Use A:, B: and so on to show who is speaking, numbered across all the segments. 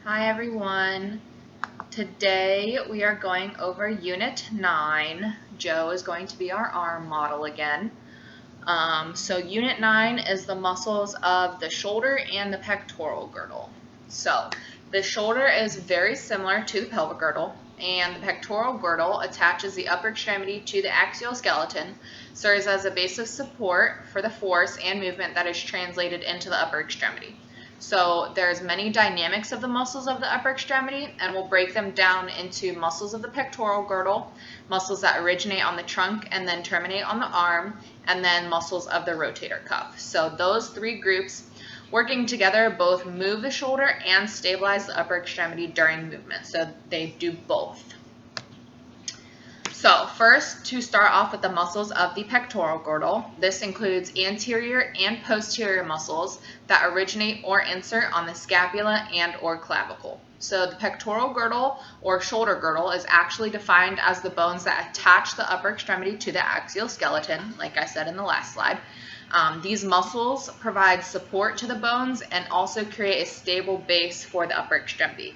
A: Hi everyone. Today we are going over Unit 9. Joe is going to be our arm model again. So Unit 9 is the muscles of the shoulder and the pectoral girdle. So the shoulder is very similar to the pelvic girdle, and the pectoral girdle attaches the upper extremity to the axial skeleton, serves as a base of support for the force and movement that is translated into the upper extremity. So there's many dynamics of the muscles of the upper extremity, and we'll break them down into muscles of the pectoral girdle, muscles that originate on the trunk and then terminate on the arm, and then muscles of the rotator cuff. So those three groups working together both move the shoulder and stabilize the upper extremity during movement. So they do both. So first, to start off with the muscles of the pectoral girdle, this includes anterior and posterior muscles that originate or insert on the scapula and or clavicle. So the pectoral girdle or shoulder girdle is actually defined as the bones that attach the upper extremity to the axial skeleton, like I said in the last slide. These muscles provide support to the bones and also create a stable base for the upper extremity.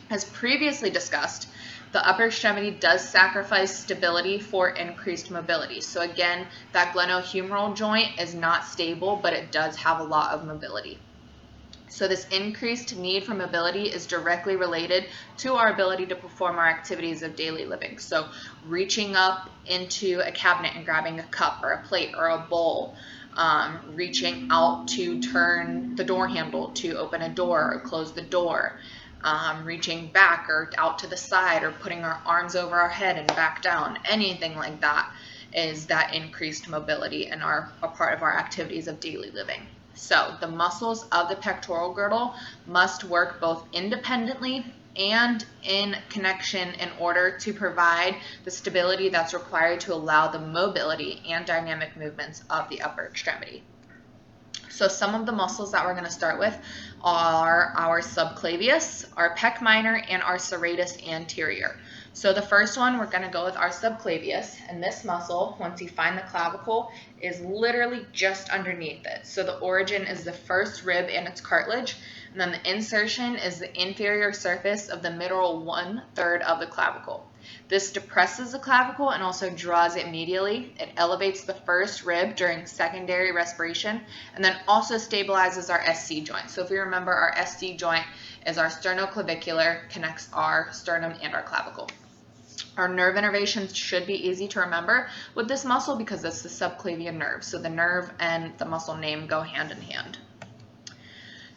A: As previously discussed, the upper extremity does sacrifice stability for increased mobility. So again, that glenohumeral joint is not stable, but it does have a lot of mobility. So this increased need for mobility is directly related to our ability to perform our activities of daily living. So reaching up into a cabinet and grabbing a cup or a plate or a bowl, reaching out to turn the door handle to open a door or close the door, reaching back or out to the side or putting our arms over our head and back down, anything like that is that increased mobility and are a part of our activities of daily living. So the muscles of the pectoral girdle must work both independently and in connection in order to provide the stability that's required to allow the mobility and dynamic movements of the upper extremity. So some of the muscles that we're going to start with are our subclavius, our pec minor, and our serratus anterior. So the first one, we're going to go with our subclavius, and this muscle, once you find the clavicle, is literally just underneath it. So the origin is the first rib and its cartilage, and then the insertion is the inferior surface of the middle 1/3 of the clavicle. This depresses the clavicle and also draws it medially. It elevates the first rib during secondary respiration and then also stabilizes our SC joint. So if we remember, our SC joint is our sternoclavicular, connects our sternum and our clavicle. Our nerve innervations should be easy to remember with this muscle because it's the subclavian nerve. So the nerve and the muscle name go hand in hand.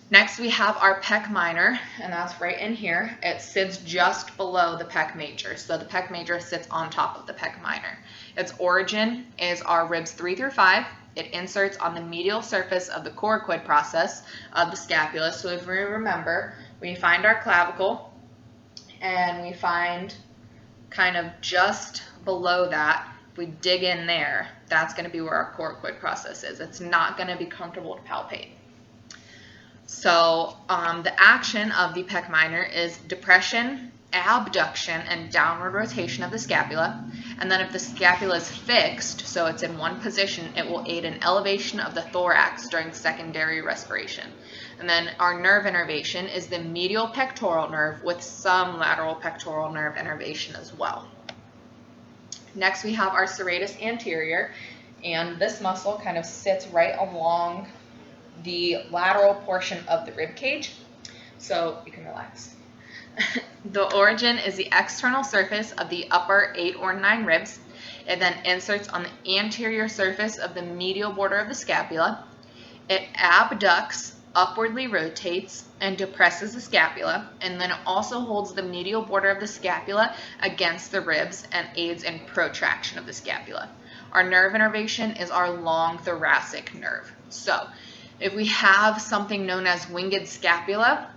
A: Next, we have our pec minor, and that's right in here. It sits just below the pec major. So the pec major sits on top of the pec minor. Its origin is our ribs 3 through 5. It inserts on the medial surface of the coracoid process of the scapula. So if we remember, we find our clavicle, and we find kind of just below that, if we dig in there, that's going to be where our coracoid process is. It's not going to be comfortable to palpate. So the action of the pec minor is depression, abduction, and downward rotation of the scapula. And then if the scapula is fixed, so it's in one position, it will aid in elevation of the thorax during secondary respiration. And then our nerve innervation is the medial pectoral nerve with some lateral pectoral nerve innervation as well. Next, we have our serratus anterior, and this muscle kind of sits right along the lateral portion of the rib cage, so you can relax. The origin is the external surface of the upper 8 or 9 ribs. It then inserts on the anterior surface of the medial border of the scapula. It abducts, upwardly rotates, and depresses the scapula, and then it also holds the medial border of the scapula against the ribs and aids in protraction of the scapula. Our nerve innervation is our long thoracic nerve. So if we have something known as winged scapula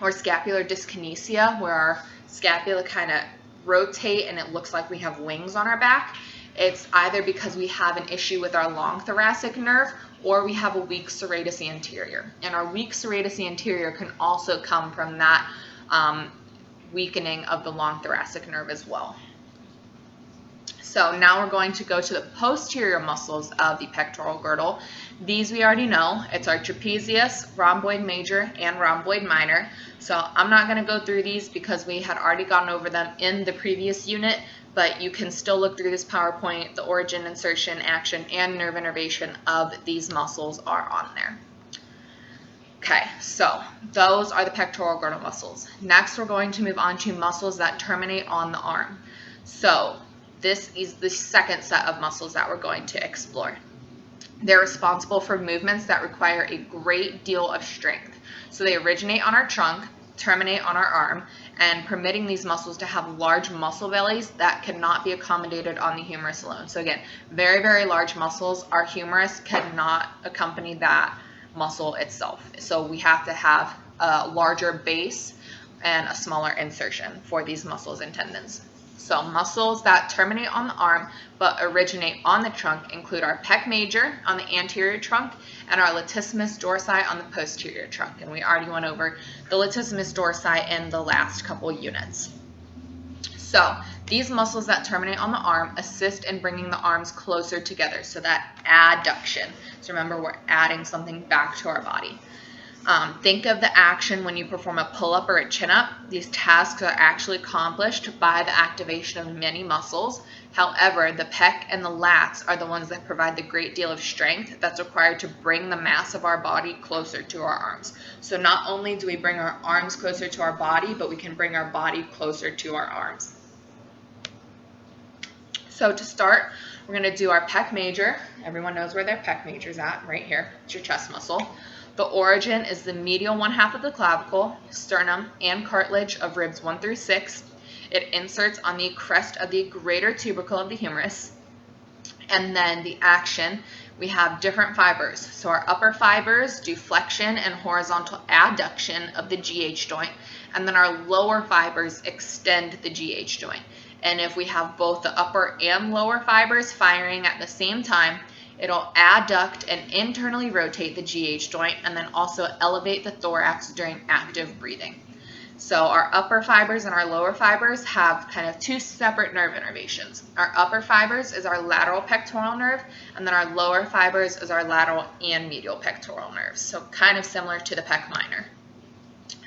A: or scapular dyskinesia, where our scapula kind of rotate and it looks like we have wings on our back, it's either because we have an issue with our long thoracic nerve or we have a weak serratus anterior. And our weak serratus anterior can also come from that weakening of the long thoracic nerve as well. So now we're going to go to the posterior muscles of the pectoral girdle. These we already know. It's our trapezius, rhomboid major, and rhomboid minor. So I'm not going to go through these because we had already gone over them in the previous unit, but you can still look through this PowerPoint. The origin, insertion, action, and nerve innervation of these muscles are on there. Okay, so those are the pectoral girdle muscles. Next, we're going to move on to muscles that terminate on the arm. So this is the second set of muscles that we're going to explore. They're responsible for movements that require a great deal of strength. So they originate on our trunk, terminate on our arm, and permitting these muscles to have large muscle bellies that cannot be accommodated on the humerus alone. So again, very, very large muscles. Our humerus cannot accompany that muscle itself. So we have to have a larger base and a smaller insertion for these muscles and tendons. So muscles that terminate on the arm but originate on the trunk include our pec major on the anterior trunk and our latissimus dorsi on the posterior trunk. And we already went over the latissimus dorsi in the last couple units. So these muscles that terminate on the arm assist in bringing the arms closer together, so that adduction. So remember, we're adding something back to our body. Think of the action when you perform a pull-up or a chin-up. These tasks are actually accomplished by the activation of many muscles. However, the pec and the lats are the ones that provide the great deal of strength that's required to bring the mass of our body closer to our arms. So not only do we bring our arms closer to our body, but we can bring our body closer to our arms. So to start, we're going to do our pec major. Everyone knows where their pec major is at, right here. It's your chest muscle. The origin is the medial one half of the clavicle, sternum, and cartilage of ribs 1 through 6. It inserts on the crest of the greater tubercle of the humerus. And then the action, we have different fibers. So our upper fibers do flexion and horizontal adduction of the GH joint, and then our lower fibers extend the GH joint. And if we have both the upper and lower fibers firing at the same time, it'll adduct and internally rotate the GH joint and then also elevate the thorax during active breathing. So our upper fibers and our lower fibers have kind of two separate nerve innervations. Our upper fibers is our lateral pectoral nerve, and then our lower fibers is our lateral and medial pectoral nerves. So kind of similar to the pec minor.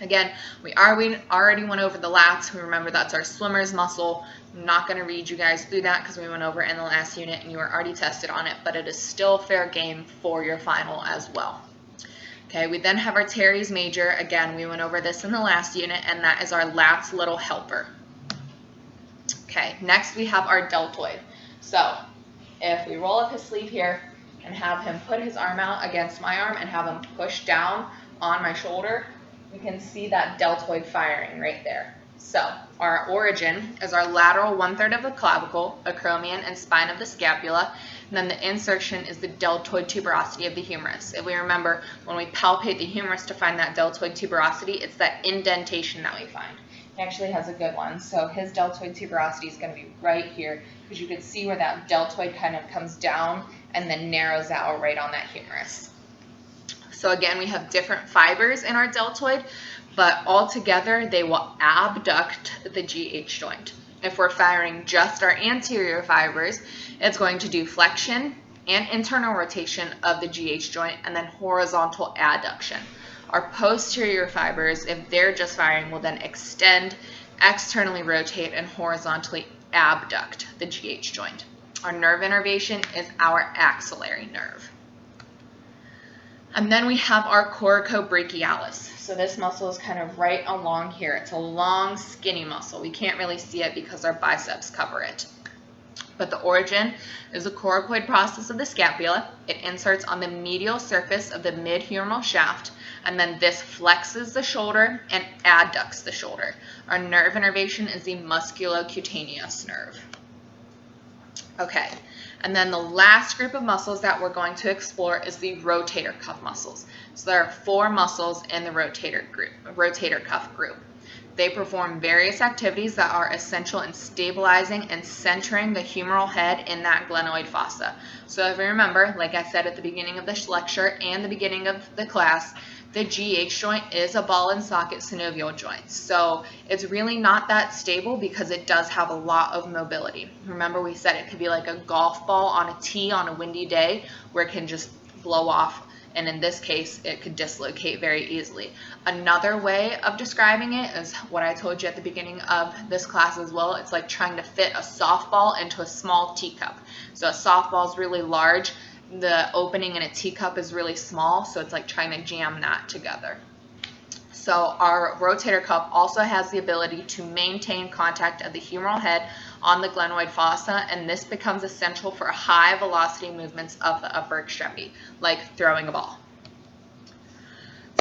A: Again, we already went over the lats. We remember that's our swimmer's muscle. I'm not going to read you guys through that because we went over it in the last unit and you were already tested on it, but it is still fair game for your final as well. Okay, we then have our teres major. Again, we went over this in the last unit, and that is our lat's little helper. Okay, next we have our deltoid. So if we roll up his sleeve here and have him put his arm out against my arm and have him push down on my shoulder, we can see that deltoid firing right there. So our origin is our lateral 1/3 of the clavicle, acromion, and spine of the scapula, and then the insertion is the deltoid tuberosity of the humerus. If we remember, when we palpate the humerus to find that deltoid tuberosity, it's that indentation that we find. He actually has a good one. So his deltoid tuberosity is going to be right here, because you can see where that deltoid kind of comes down and then narrows out right on that humerus. So again, we have different fibers in our deltoid, but all together they will abduct the GH joint. If we're firing just our anterior fibers, it's going to do flexion and internal rotation of the GH joint and then horizontal adduction. Our posterior fibers, if they're just firing, will then extend, externally rotate, and horizontally abduct the GH joint. Our nerve innervation is our axillary nerve. And then we have our coracobrachialis. So this muscle is kind of right along here. It's a long, skinny muscle. We can't really see it because our biceps cover it. But the origin is the coracoid process of the scapula. It inserts on the medial surface of the mid-humeral shaft, and then this flexes the shoulder and adducts the shoulder. Our nerve innervation is the musculocutaneous nerve. Okay, and then the last group of muscles that we're going to explore is the rotator cuff muscles. So there are 4 muscles in the rotator cuff group. They perform various activities that are essential in stabilizing and centering the humeral head in that glenoid fossa. So if you remember, like I said at the beginning of this lecture and the beginning of the class, the GH joint is a ball and socket synovial joint. So it's really not that stable because it does have a lot of mobility. Remember we said it could be like a golf ball on a tee on a windy day where it can just blow off. And in this case, it could dislocate very easily. Another way of describing it is what I told you at the beginning of this class as well. It's like trying to fit a softball into a small teacup. So a softball is really large. The opening in a teacup is really small. So it's like trying to jam that together. So our rotator cuff also has the ability to maintain contact of the humeral head on the glenoid fossa, and this becomes essential for high velocity movements of the upper extremity, like throwing a ball.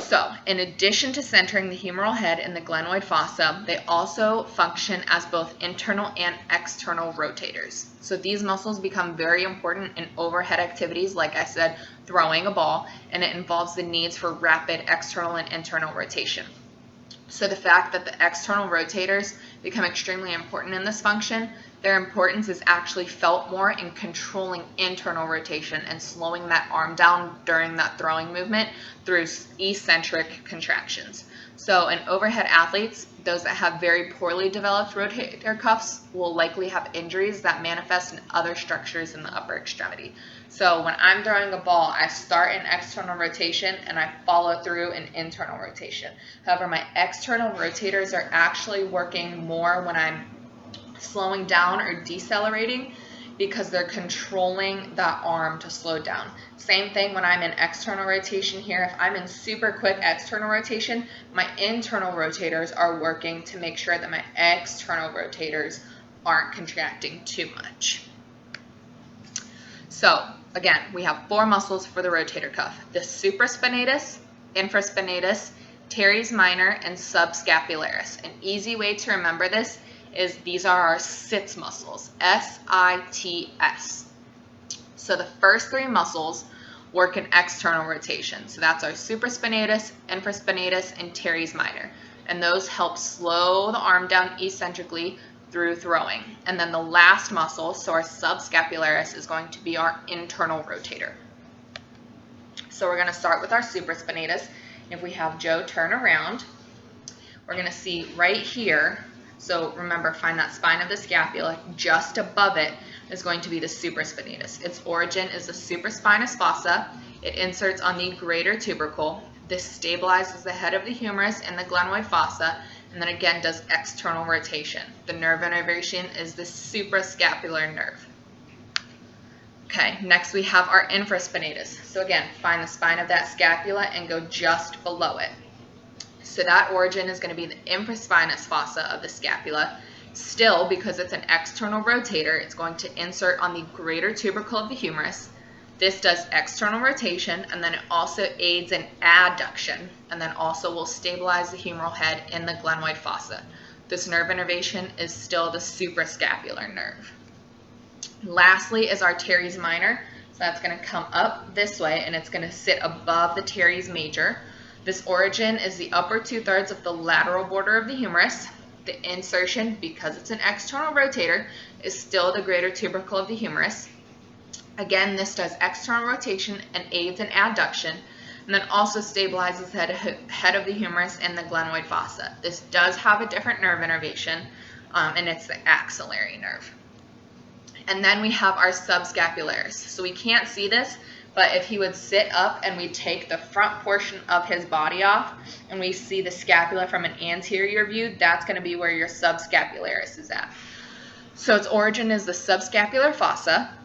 A: So, in addition to centering the humeral head in the glenoid fossa, they also function as both internal and external rotators. So these muscles become very important in overhead activities, like I said, throwing a ball, and it involves the needs for rapid external and internal rotation. So the fact that the external rotators become extremely important in this function, their importance is actually felt more in controlling internal rotation and slowing that arm down during that throwing movement through eccentric contractions. So in overhead athletes, those that have very poorly developed rotator cuffs will likely have injuries that manifest in other structures in the upper extremity. So when I'm throwing a ball, I start in external rotation and I follow through in internal rotation. However, my external rotators are actually working more when I'm slowing down or decelerating because they're controlling that arm to slow down. Same thing when I'm in external rotation here. If I'm in super quick external rotation, my internal rotators are working to make sure that my external rotators aren't contracting too much. So again, we have 4 muscles for the rotator cuff: the supraspinatus, infraspinatus, teres minor, and subscapularis. An easy way to remember this is these are our sits muscles, S-I-T-S. So the first 3 muscles work in external rotation. So that's our supraspinatus, infraspinatus, and teres minor. And those help slow the arm down eccentrically through throwing. And then the last muscle, so our subscapularis, is going to be our internal rotator. So we're going to start with our supraspinatus. If we have Joe turn around, we're going to see right here. So remember, find that spine of the scapula. Just above it is going to be the supraspinatus. Its origin is the supraspinous fossa. It inserts on the greater tubercle. This stabilizes the head of the humerus and the glenoid fossa, and then again does external rotation. The nerve innervation is the suprascapular nerve. Okay, next we have our infraspinatus. So again, find the spine of that scapula and go just below it. So that origin is going to be the infraspinous fossa of the scapula. Still, because it's an external rotator, it's going to insert on the greater tubercle of the humerus. This does external rotation, and then it also aids in adduction, and then also will stabilize the humeral head in the glenoid fossa. This nerve innervation is still the suprascapular nerve. Lastly is our teres minor. So that's going to come up this way, and it's going to sit above the teres major. This origin is the upper 2/3 of the lateral border of the humerus. The insertion, because it's an external rotator, is still the greater tubercle of the humerus. Again, this does external rotation and aids in adduction, and then also stabilizes the head of the humerus and the glenoid fossa. This does have a different nerve innervation, and it's the axillary nerve. And then we have our subscapularis. So we can't see this, but if he would sit up and we take the front portion of his body off and we see the scapula from an anterior view, that's going to be where your subscapularis is at. So its origin is the subscapular fossa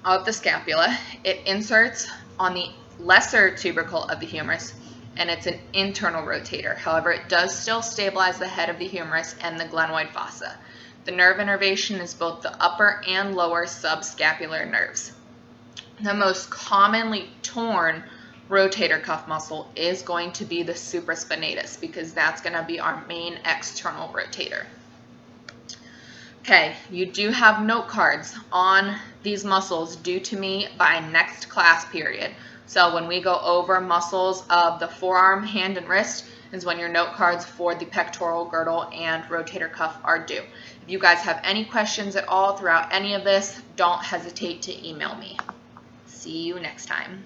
A: of the scapula. It inserts on the lesser tubercle of the humerus, and it's an internal rotator. However, it does still stabilize the head of the humerus and the glenoid fossa. The nerve innervation is both the upper and lower subscapular nerves. The most commonly torn rotator cuff muscle is going to be the supraspinatus, because that's going to be our main external rotator. Okay, you do have note cards on these muscles due to me by next class period. So when we go over muscles of the forearm, hand, and wrist is when your note cards for the pectoral girdle and rotator cuff are due. If you guys have any questions at all throughout any of this, don't hesitate to email me. See you next time.